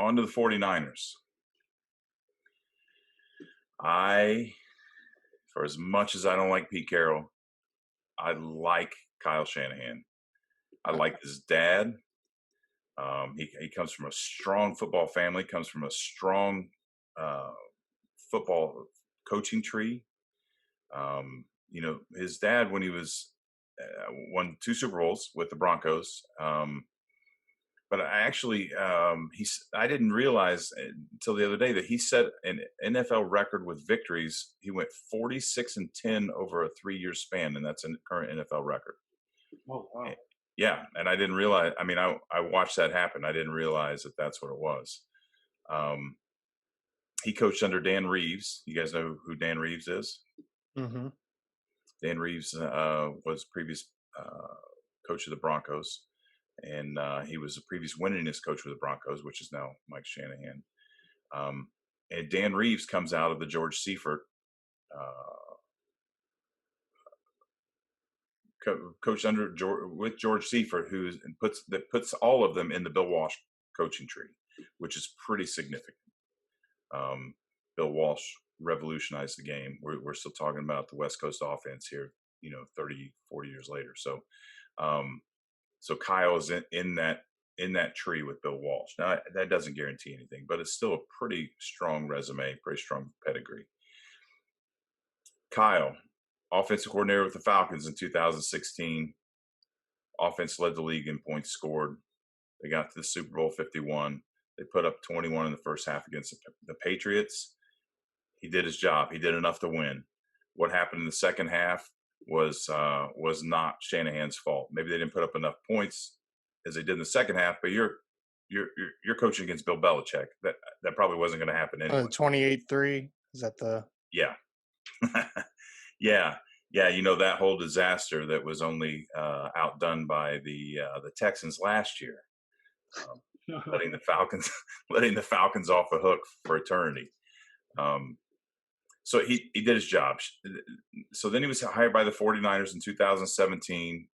on to the 49ers. For as much as I don't like Pete Carroll, I like Kyle Shanahan. I like his dad. He comes from a strong football family, comes from a strong football coaching tree. His dad, when he was won 2 Super Bowls with the Broncos. But I didn't realize until the other day that he set an NFL record with victories. He went 46-10 over a 3-year span, and that's a current NFL record. Oh, wow. Yeah, and I didn't realize. I mean, I watched that happen. I didn't realize that that's what it was. He coached under Dan Reeves. You guys know who Dan Reeves is? Mm-hmm. Dan Reeves was previous coach of the Broncos, and he was a previous winningest coach with the Broncos, which is now Mike Shanahan. And Dan Reeves comes out of the George Seifert coached with George Seifert, who puts all of them in the Bill Walsh coaching tree, which is pretty significant. Bill Walsh revolutionized the game. We're still talking about the West Coast offense here, 30, 40 years later. So, so Kyle is in that tree with Bill Walsh. Now that doesn't guarantee anything, but it's still a pretty strong resume, pretty strong pedigree. Kyle, offensive coordinator with the Falcons in 2016. Offense led the league in points scored. They got to the Super Bowl 51. They put up 21 in the first half against the Patriots. He did his job. He did enough to win. What happened in the second half was not Shanahan's fault. Maybe they didn't put up enough points as they did in the second half, but you're coaching against Bill Belichick. That probably wasn't going to happen anyway. 28-3. Is that the? Yeah. Yeah. That whole disaster that was only outdone by the Texans last year, letting the Falcons off the hook for eternity. So he did his job. So then he was hired by the 49ers in 2017,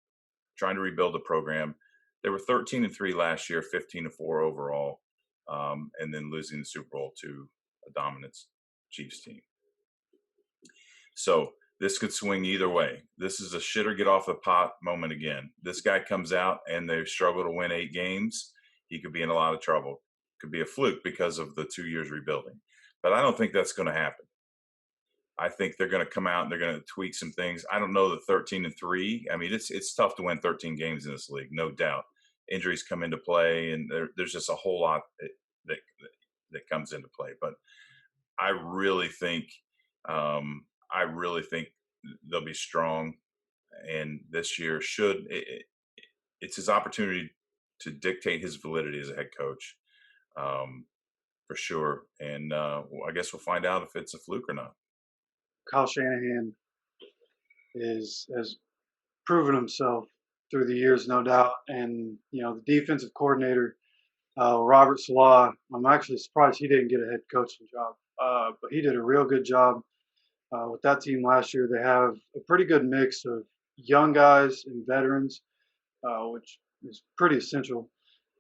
trying to rebuild the program. They were 13-3 last year, 15-4 overall, and then losing the Super Bowl to a dominant Chiefs team. So this could swing either way. This is a shit or get off the pot moment again. This guy comes out and they struggle to win 8 games. He could be in a lot of trouble. Could be a fluke because of the 2 years rebuilding. But I don't think that's going to happen. I think they're going to come out and they're going to tweak some things. I don't know the 13-3. I mean, it's tough to win 13 games in this league, no doubt. Injuries come into play, and there's just a whole lot that comes into play. But I really think they'll be strong, and this year it's his opportunity to dictate his validity as a head coach, for sure. And I guess we'll find out if it's a fluke or not. Kyle Shanahan has proven himself through the years, no doubt. And the defensive coordinator, Robert Salah, I'm actually surprised he didn't get a head coaching job, but he did a real good job with that team last year. They have a pretty good mix of young guys and veterans, which is pretty essential.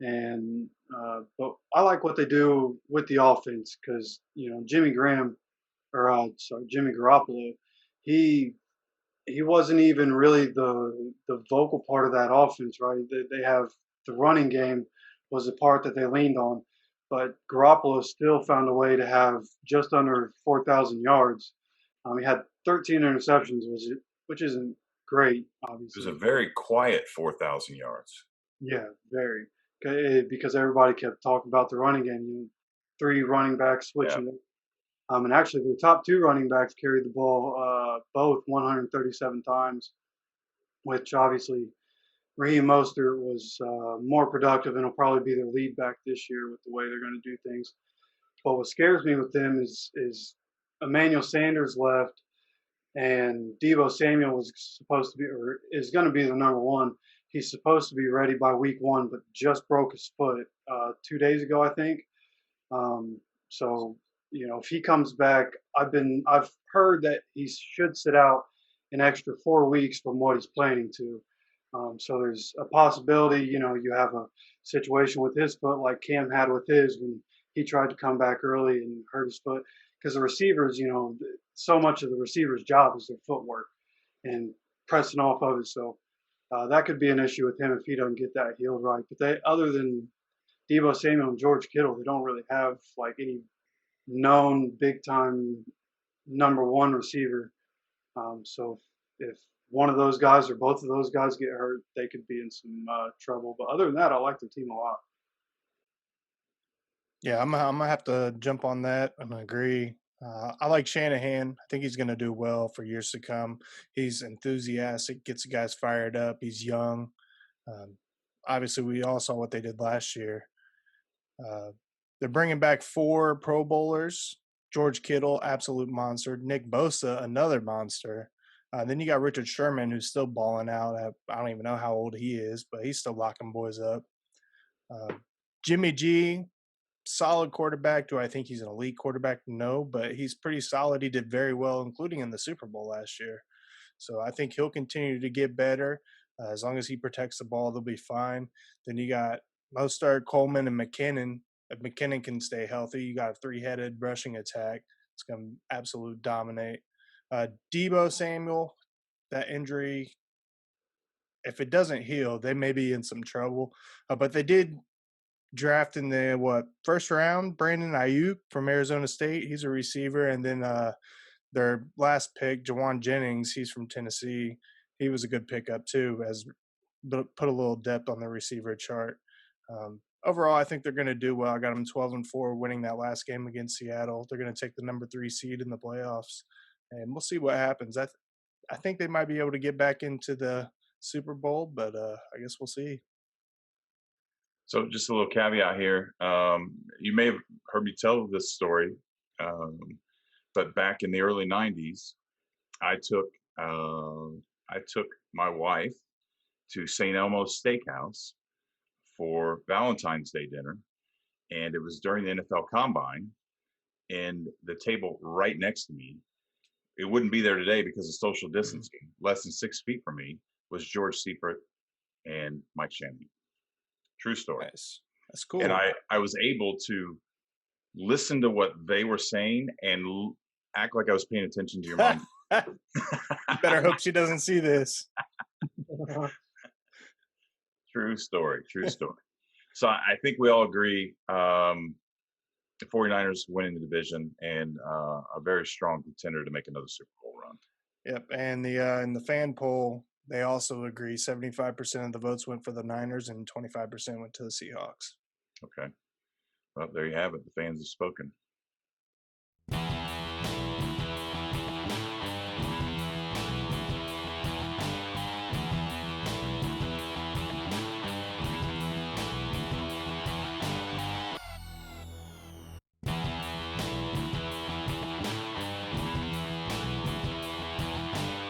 And but I like what they do with the offense because Jimmy Garoppolo, he wasn't even really the vocal part of that offense, right? They have the running game was the part that they leaned on, but Garoppolo still found a way to have just under 4,000 yards. He had 13 interceptions, which isn't great, obviously. It was a very quiet 4,000 yards. Yeah, very. Because everybody kept talking about the running game. 3 running backs switching. Yeah. And actually, the top 2 running backs carried the ball both 137 times, which obviously Raheem Mostert was more productive and will probably be their lead back this year with the way they're going to do things. But what scares me with them is Emmanuel Sanders left, and Deebo Samuel was supposed to be, or is going to be the number 1. He's supposed to be ready by week 1, but just broke his foot 2 days ago, I think. So if he comes back, I've heard that he should sit out an extra 4 weeks from what he's planning to. So there's a possibility, you have a situation with his foot like Cam had with his when he tried to come back early and hurt his foot because the receivers, so much of the receiver's job is their footwork and pressing off of it. So that could be an issue with him if he doesn't get that healed right. But other than Debo Samuel and George Kittle, they don't really have like any known big time number one receiver. So if one of those guys or both of those guys get hurt, they could be in some trouble. But other than that, I like the team a lot. Yeah, I'm gonna have to jump on that and agree. I like Shanahan. I think he's going to do well for years to come. He's enthusiastic, gets the guys fired up. He's young. Um, Obviously, we all saw what they did last year. They're bringing back 4 Pro Bowlers. George Kittle, absolute monster. Nick Bosa, another monster. Then you got Richard Sherman, who's still balling out. I don't even know how old he is, but he's still locking boys up. Jimmy G, solid quarterback. Do I think he's an elite quarterback? No, but he's pretty solid. He did very well, including in the Super Bowl last year. So I think he'll continue to get better. As long as he protects the ball, they'll be fine. Then you got Mostert, Coleman, and McKinnon. If McKinnon can stay healthy, you got a 3-headed rushing attack. It's going to absolutely dominate. Debo Samuel, that injury, if it doesn't heal, they may be in some trouble. But they did draft in the first round Brandon Ayuk from Arizona State. He's a receiver, and then their last pick, Jawan Jennings, he's from Tennessee. He was a good pickup too, as put a little depth on the receiver chart. Overall, I think they're going to do well. I got them 12-4, winning that last game against Seattle. They're going to take the number 3 seed in the playoffs, and we'll see what happens. I think they might be able to get back into the Super Bowl, but I guess we'll see. So just a little caveat here. You may have heard me tell this story, but back in the early '90s, I took my wife to St. Elmo's Steakhouse for Valentine's Day dinner, and it was during the NFL Combine. And the table right next to me, it wouldn't be there today because of social distancing. Less than 6 feet from me was George Seifert and Mike Shanahan. True story. Nice. That's cool. And I was able to listen to what they were saying and act like I was paying attention to your mom. You better hope she doesn't see this. True story. So I think we all agree the 49ers winning the division and a very strong contender to make another Super Bowl run. Yep, and in the fan poll, they also agree 75% of the votes went for the Niners and 25% went to the Seahawks. Okay. Well, there you have it. The fans have spoken.